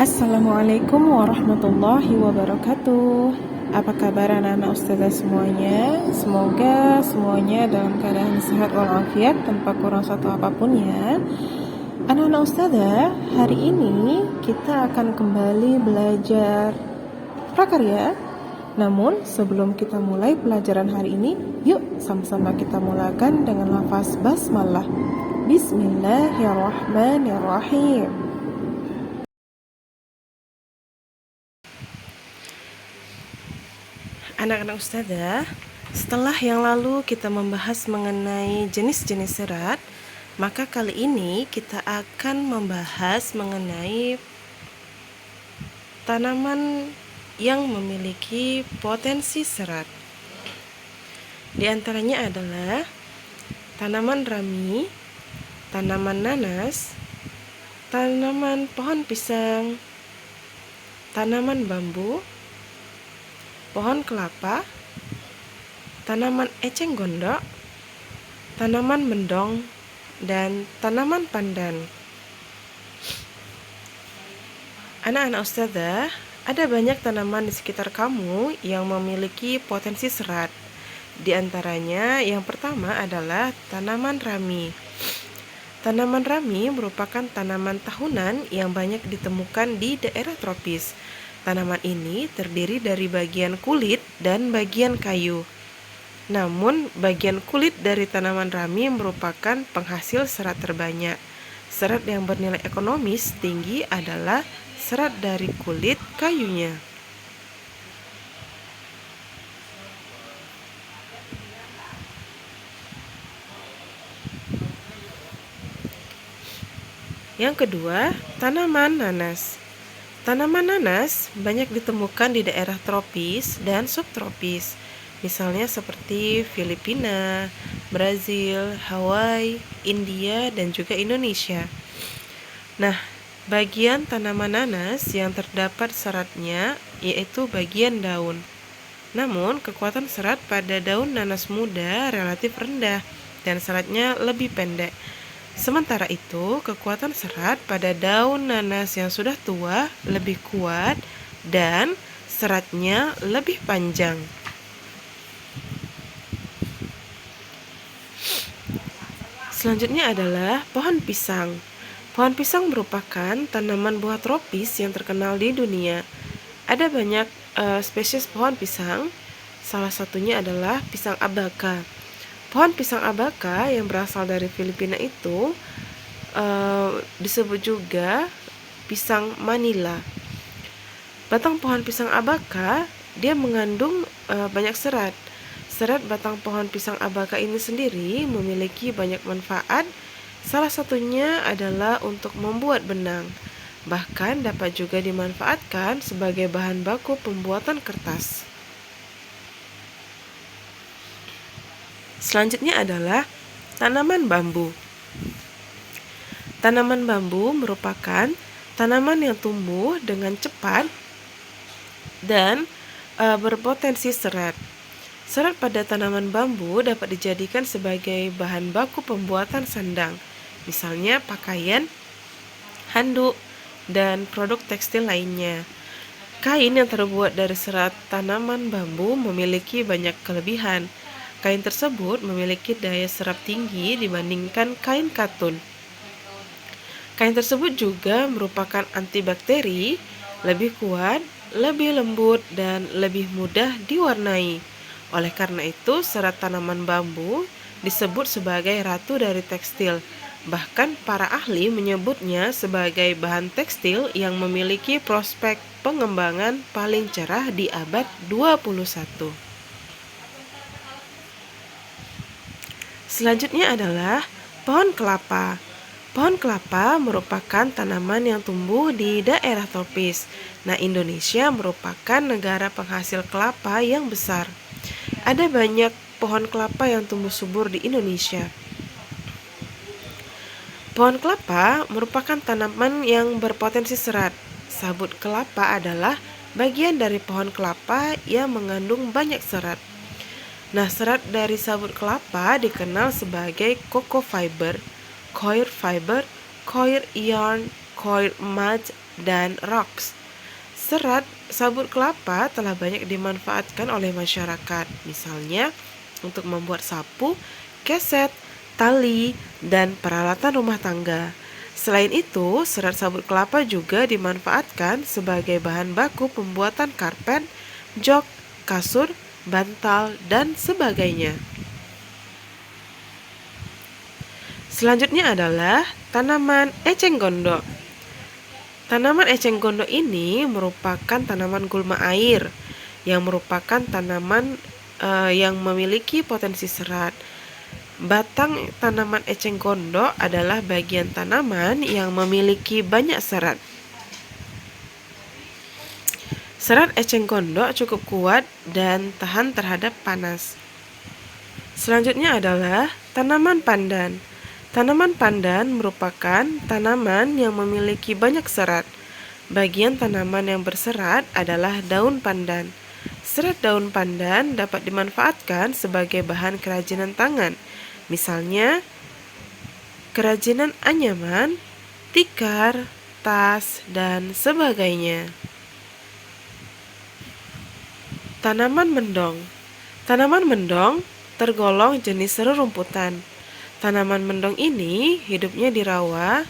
Assalamualaikum warahmatullahi wabarakatuh. Apa kabar anak-anak ustazah semuanya? Semoga semuanya dalam keadaan sehat walafiat tanpa kurang satu apapun ya. Anak-anak ustazah, hari ini kita akan kembali belajar prakarya. Namun sebelum kita mulai pelajaran hari ini, yuk sama-sama kita mulakan dengan lafaz basmalah. Bismillahirrahmanirrahim. Anak-anak ustazah, setelah yang lalu kita membahas mengenai jenis-jenis serat, maka kali ini kita akan membahas mengenai tanaman yang memiliki potensi serat. Di antaranya adalah tanaman rami, tanaman nanas, tanaman pohon pisang, tanaman bambu, pohon kelapa, tanaman eceng gondok, tanaman mendong, dan tanaman pandan. Anak-anak ustazah, ada banyak tanaman di sekitar kamu yang memiliki potensi serat. Di antaranya yang pertama adalah tanaman rami. Tanaman rami merupakan tanaman tahunan yang banyak ditemukan di daerah tropis. Tanaman ini terdiri dari bagian kulit dan bagian kayu. Namun, bagian kulit dari tanaman rami merupakan penghasil serat terbanyak. Serat yang bernilai ekonomis tinggi adalah serat dari kulit kayunya. Yang kedua, tanaman nanas. Tanaman nanas banyak ditemukan di daerah tropis dan subtropis, misalnya seperti Filipina, Brazil, Hawaii, India, dan juga Indonesia. Nah, bagian tanaman nanas yang terdapat seratnya yaitu bagian daun. Namun, kekuatan serat pada daun nanas muda relatif rendah dan seratnya lebih pendek. Sementara itu, kekuatan serat pada daun nanas yang sudah tua lebih kuat dan seratnya lebih panjang. Selanjutnya adalah pohon pisang. Pohon pisang merupakan tanaman buah tropis yang terkenal di dunia. Ada banyak spesies pohon pisang, salah satunya adalah pisang abaka. Pohon pisang abaka yang berasal dari Filipina itu disebut juga pisang Manila. Batang pohon pisang abaka dia mengandung banyak serat. Serat batang pohon pisang abaka ini sendiri memiliki banyak manfaat. Salah satunya adalah untuk membuat benang. Bahkan dapat juga dimanfaatkan sebagai bahan baku pembuatan kertas. Selanjutnya adalah tanaman bambu. Tanaman bambu merupakan tanaman yang tumbuh dengan cepat dan berpotensi serat. Serat pada tanaman bambu dapat dijadikan sebagai bahan baku pembuatan sandang, misalnya pakaian, handuk, dan produk tekstil lainnya. Kain yang terbuat dari serat tanaman bambu memiliki banyak kelebihan. Kain tersebut memiliki daya serap tinggi dibandingkan kain katun. Kain tersebut juga merupakan antibakteri, lebih kuat, lebih lembut, dan lebih mudah diwarnai. Oleh karena itu, serat tanaman bambu disebut sebagai ratu dari tekstil. Bahkan para ahli menyebutnya sebagai bahan tekstil yang memiliki prospek pengembangan paling cerah di abad 21. Selanjutnya adalah pohon kelapa. Pohon kelapa merupakan tanaman yang tumbuh di daerah tropis. Nah, Indonesia merupakan negara penghasil kelapa yang besar. Ada banyak pohon kelapa yang tumbuh subur di Indonesia. Pohon kelapa merupakan tanaman yang berpotensi serat. Sabut kelapa adalah bagian dari pohon kelapa yang mengandung banyak serat. Nah, serat dari sabut kelapa dikenal sebagai cocoa fiber, coir fiber, coir yarn, coir mud, dan rocks. Serat sabut kelapa telah banyak dimanfaatkan oleh masyarakat, misalnya untuk membuat sapu, keset, tali, dan peralatan rumah tangga. Selain itu, serat sabut kelapa juga dimanfaatkan sebagai bahan baku pembuatan karpet, jok, kasur, bantal, dan sebagainya. Selanjutnya adalah tanaman eceng gondok. Tanaman eceng gondok ini merupakan tanaman gulma air yang merupakan tanaman yang memiliki potensi serat. Batang tanaman eceng gondok adalah bagian tanaman yang memiliki banyak serat. Serat eceng gondok cukup kuat dan tahan terhadap panas. Selanjutnya adalah tanaman pandan. Tanaman pandan merupakan tanaman yang memiliki banyak serat. Bagian tanaman yang berserat adalah daun pandan. Serat daun pandan dapat dimanfaatkan sebagai bahan kerajinan tangan, misalnya kerajinan anyaman, tikar, tas, dan sebagainya. Tanaman mendong. Tanaman mendong tergolong jenis rerumputan. Tanaman mendong ini hidupnya di rawa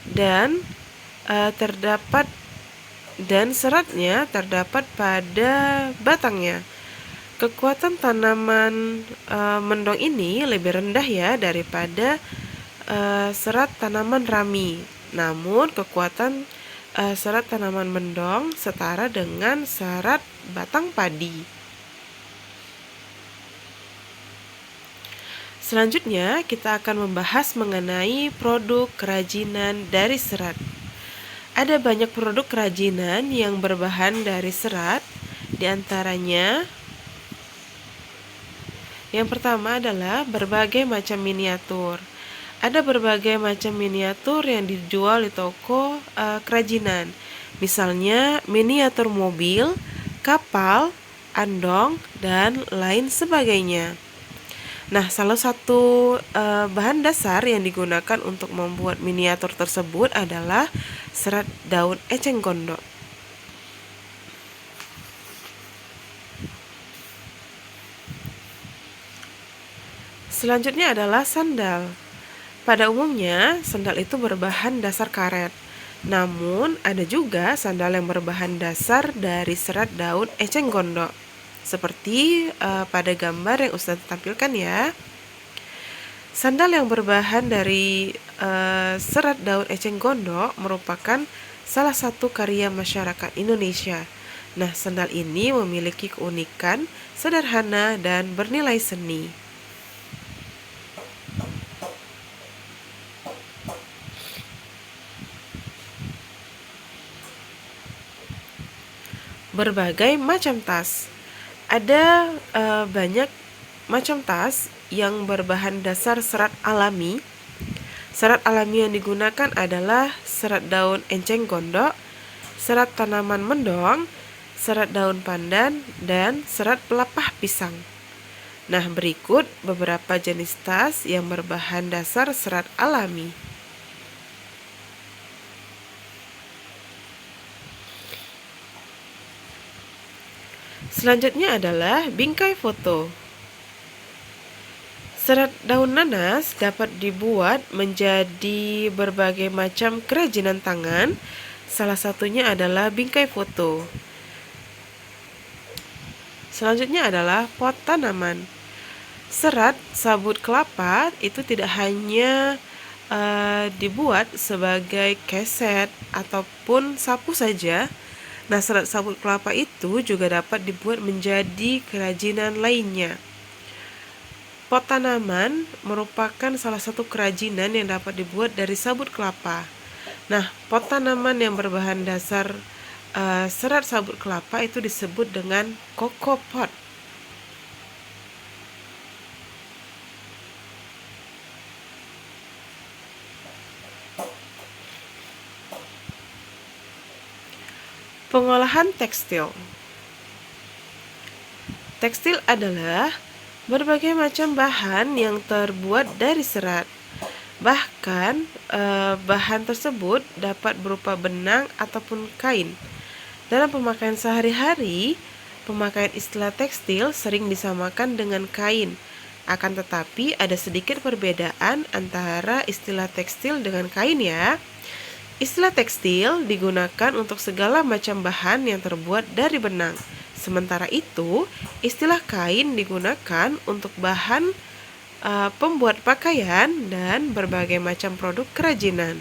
dan seratnya terdapat pada batangnya. Kekuatan tanaman mendong ini lebih rendah ya daripada serat tanaman rami. Namun kekuatan serat tanaman mendong setara dengan serat batang padi. Selanjutnya, kita akan membahas mengenai produk kerajinan dari serat. Ada banyak produk kerajinan yang berbahan dari serat, di antaranya yang pertama adalah berbagai macam miniatur. Ada berbagai macam miniatur yang dijual di toko kerajinan. Misalnya miniatur mobil, kapal, andong, dan lain sebagainya. Nah, salah satu bahan dasar yang digunakan untuk membuat miniatur tersebut adalah serat daun eceng gondok. Selanjutnya adalah sandal. Pada umumnya, sandal itu berbahan dasar karet. Namun, ada juga sandal yang berbahan dasar dari serat daun eceng gondok. Seperti pada gambar yang Ustadz tampilkan ya. Sandal yang berbahan dari serat daun eceng gondok merupakan salah satu karya masyarakat Indonesia. Nah, sandal ini memiliki keunikan, sederhana, dan bernilai seni. Berbagai macam tas. Ada banyak macam tas yang berbahan dasar serat alami. Serat alami yang digunakan adalah serat daun eceng gondok, serat tanaman mendong, serat daun pandan, dan serat pelepah pisang. Nah, berikut beberapa jenis tas yang berbahan dasar serat alami. Selanjutnya adalah bingkai foto. Serat daun nanas dapat dibuat menjadi berbagai macam kerajinan tangan. Salah satunya adalah bingkai foto. Selanjutnya adalah pot tanaman. Serat sabut kelapa itu tidak hanya dibuat sebagai keset ataupun sapu saja. Nah, serat sabut kelapa itu juga dapat dibuat menjadi kerajinan lainnya. Pot tanaman merupakan salah satu kerajinan yang dapat dibuat dari sabut kelapa. Nah, pot tanaman yang berbahan dasar serat sabut kelapa itu disebut dengan coco pot. Pengolahan tekstil. Tekstil adalah berbagai macam bahan yang terbuat dari serat. Bahkan bahan tersebut dapat berupa benang ataupun kain. Dalam pemakaian sehari-hari, pemakaian istilah tekstil sering disamakan dengan kain. Akan tetapi ada sedikit perbedaan antara istilah tekstil dengan kain ya. Istilah tekstil digunakan untuk segala macam bahan yang terbuat dari benang. Sementara itu, istilah kain digunakan untuk bahan pembuat pakaian dan berbagai macam produk kerajinan.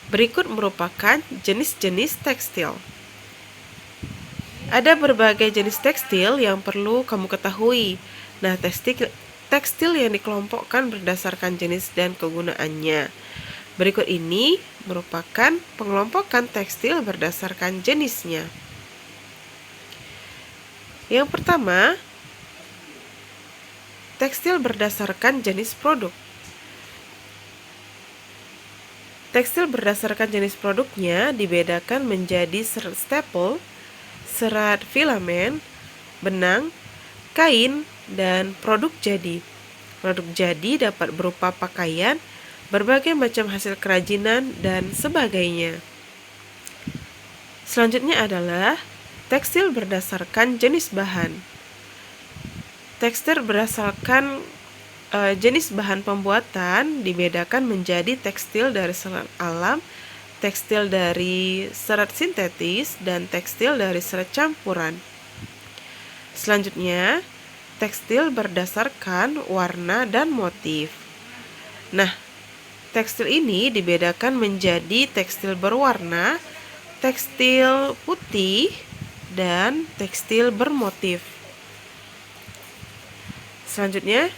Berikut merupakan jenis-jenis tekstil. Ada berbagai jenis tekstil yang perlu kamu ketahui. Nah, tekstil yang dikelompokkan berdasarkan jenis dan kegunaannya. Berikut ini merupakan pengelompokan tekstil berdasarkan jenisnya. Yang pertama, tekstil berdasarkan jenis produk. Tekstil berdasarkan jenis produknya dibedakan menjadi serat staple, serat filamen, benang, kain, dan produk jadi. Produk jadi dapat berupa pakaian, berbagai macam hasil kerajinan, dan sebagainya. Selanjutnya adalah tekstil berdasarkan jenis bahan. Tekstil berdasarkan jenis bahan pembuatan dibedakan menjadi tekstil dari serat alam, tekstil dari serat sintetis, dan tekstil dari serat campuran. Selanjutnya, tekstil berdasarkan warna dan motif. Nah, tekstil ini dibedakan menjadi tekstil berwarna, tekstil putih, dan tekstil bermotif. Selanjutnya,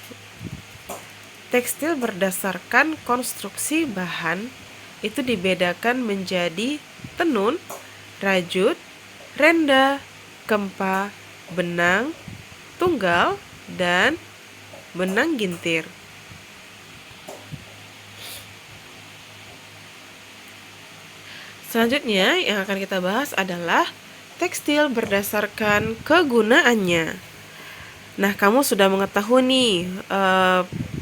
tekstil berdasarkan konstruksi bahan itu dibedakan menjadi tenun, rajut, renda, kempa, benang, tunggal, dan benang gintir. Selanjutnya yang akan kita bahas adalah tekstil berdasarkan kegunaannya. Nah, kamu sudah mengetahui nih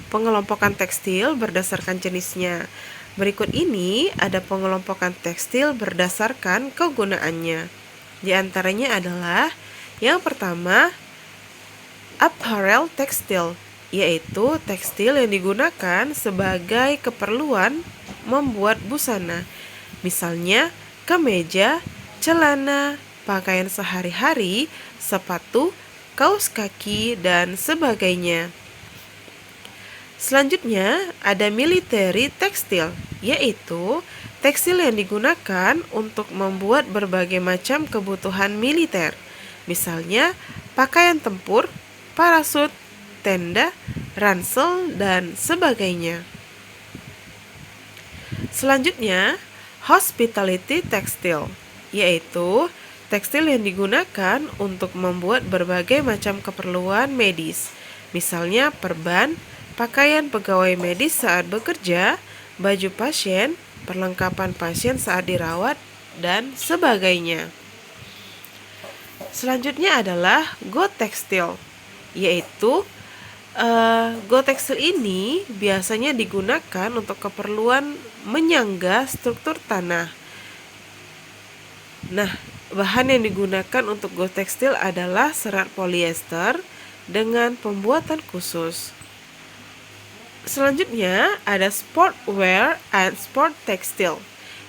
pengelompokan tekstil berdasarkan jenisnya. Berikut ini ada pengelompokan tekstil berdasarkan kegunaannya. Di antaranya adalah yang pertama, apparel tekstil, yaitu tekstil yang digunakan sebagai keperluan membuat busana. Misalnya, kemeja, celana, pakaian sehari-hari, sepatu, kaos kaki, dan sebagainya. Selanjutnya, ada military tekstil, yaitu tekstil yang digunakan untuk membuat berbagai macam kebutuhan militer. Misalnya, pakaian tempur, parasut, tenda, ransel, dan sebagainya. Selanjutnya, hospitality tekstil, yaitu tekstil yang digunakan untuk membuat berbagai macam keperluan medis. Misalnya, perban, pakaian pegawai medis saat bekerja, baju pasien, perlengkapan pasien saat dirawat, dan sebagainya. Selanjutnya adalah go tekstil, yaitu go tekstil ini biasanya digunakan untuk keperluan menyangga struktur tanah. Nah, bahan yang digunakan untuk go tekstil adalah serat polyester dengan pembuatan khusus. Selanjutnya ada sportwear and sport textile,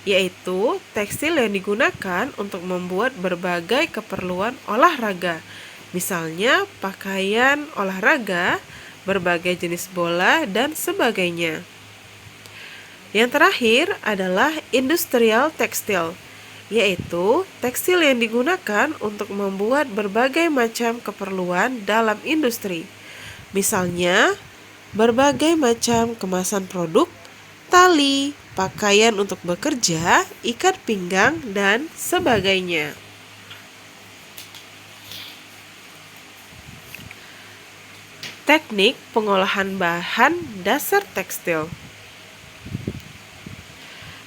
yaitu tekstil yang digunakan untuk membuat berbagai keperluan olahraga. Misalnya pakaian olahraga, berbagai jenis bola, dan sebagainya. Yang terakhir adalah industrial textile, yaitu tekstil yang digunakan untuk membuat berbagai macam keperluan dalam industri. Misalnya berbagai macam kemasan produk, tali, pakaian untuk bekerja, ikat pinggang, dan sebagainya. Teknik pengolahan bahan dasar tekstil.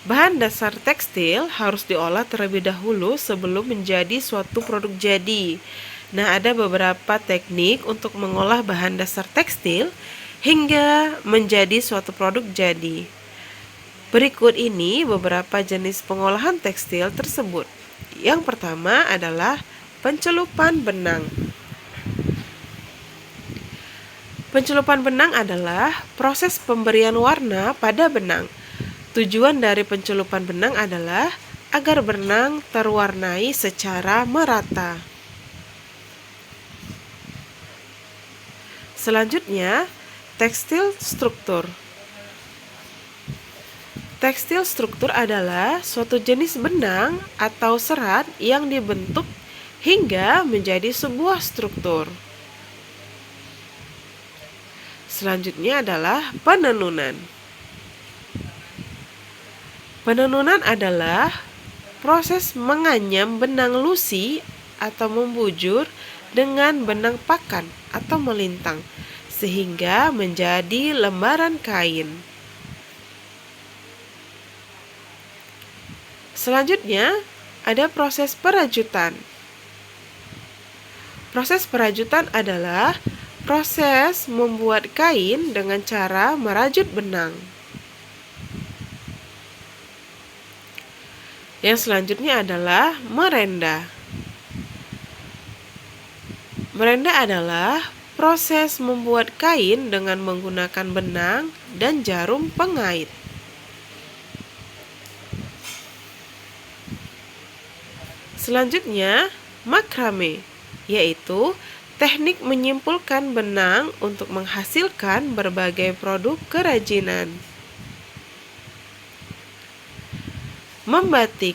Bahan dasar tekstil harus diolah terlebih dahulu sebelum menjadi suatu produk jadi. Nah, ada beberapa teknik untuk mengolah bahan dasar tekstil hingga menjadi suatu produk jadi. Berikut ini beberapa jenis pengolahan tekstil tersebut. Yang pertama adalah pencelupan benang. Pencelupan benang adalah proses pemberian warna pada benang. Tujuan dari pencelupan benang adalah agar benang terwarnai secara merata. Selanjutnya, tekstil struktur. Tekstil struktur adalah suatu jenis benang atau serat yang dibentuk hingga menjadi sebuah struktur. Selanjutnya adalah penenunan. Penenunan adalah proses menganyam benang lusi atau membujur dengan benang pakan atau melintang sehingga menjadi lembaran kain. Selanjutnya, ada proses perajutan. Proses perajutan adalah proses membuat kain dengan cara merajut benang. Yang selanjutnya adalah merenda. Merenda adalah proses membuat kain dengan menggunakan benang dan jarum pengait. Selanjutnya, makrame, yaitu teknik menyimpulkan benang untuk menghasilkan berbagai produk kerajinan. Membatik.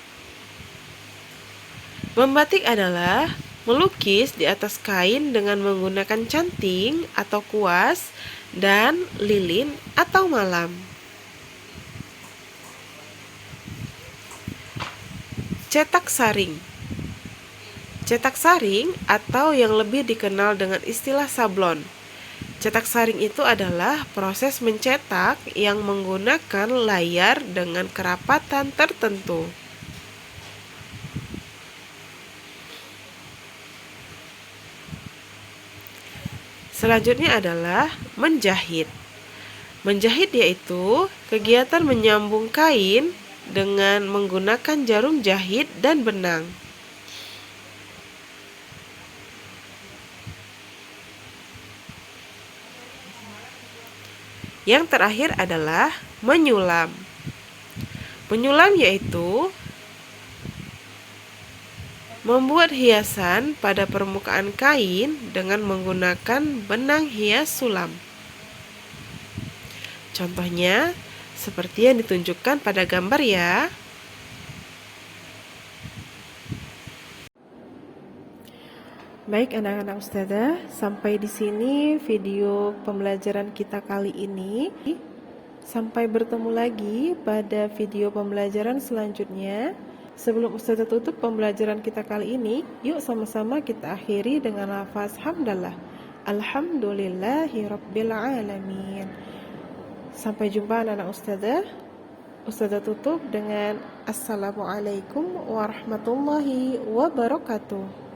Membatik adalah melukis di atas kain dengan menggunakan canting atau kuas dan lilin atau malam. Cetak saring. Cetak saring atau yang lebih dikenal dengan istilah sablon. Cetak saring itu adalah proses mencetak yang menggunakan layar dengan kerapatan tertentu. Selanjutnya adalah menjahit. Menjahit yaitu kegiatan menyambung kain dengan menggunakan jarum jahit dan benang. Yang terakhir adalah menyulam. Menyulam yaitu membuat hiasan pada permukaan kain dengan menggunakan benang hias sulam. Contohnya seperti yang ditunjukkan pada gambar ya. Baik anak-anak ustazah, sampai di sini video pembelajaran kita kali ini. Sampai bertemu lagi pada video pembelajaran selanjutnya. Sebelum ustazah tutup pembelajaran kita kali ini, yuk sama-sama kita akhiri dengan lafaz hamdalah. Alhamdulillahirabbil alamin. Sampai jumpa anak-anak ustazah. Ustazah tutup dengan Assalamualaikum warahmatullahi wabarakatuh.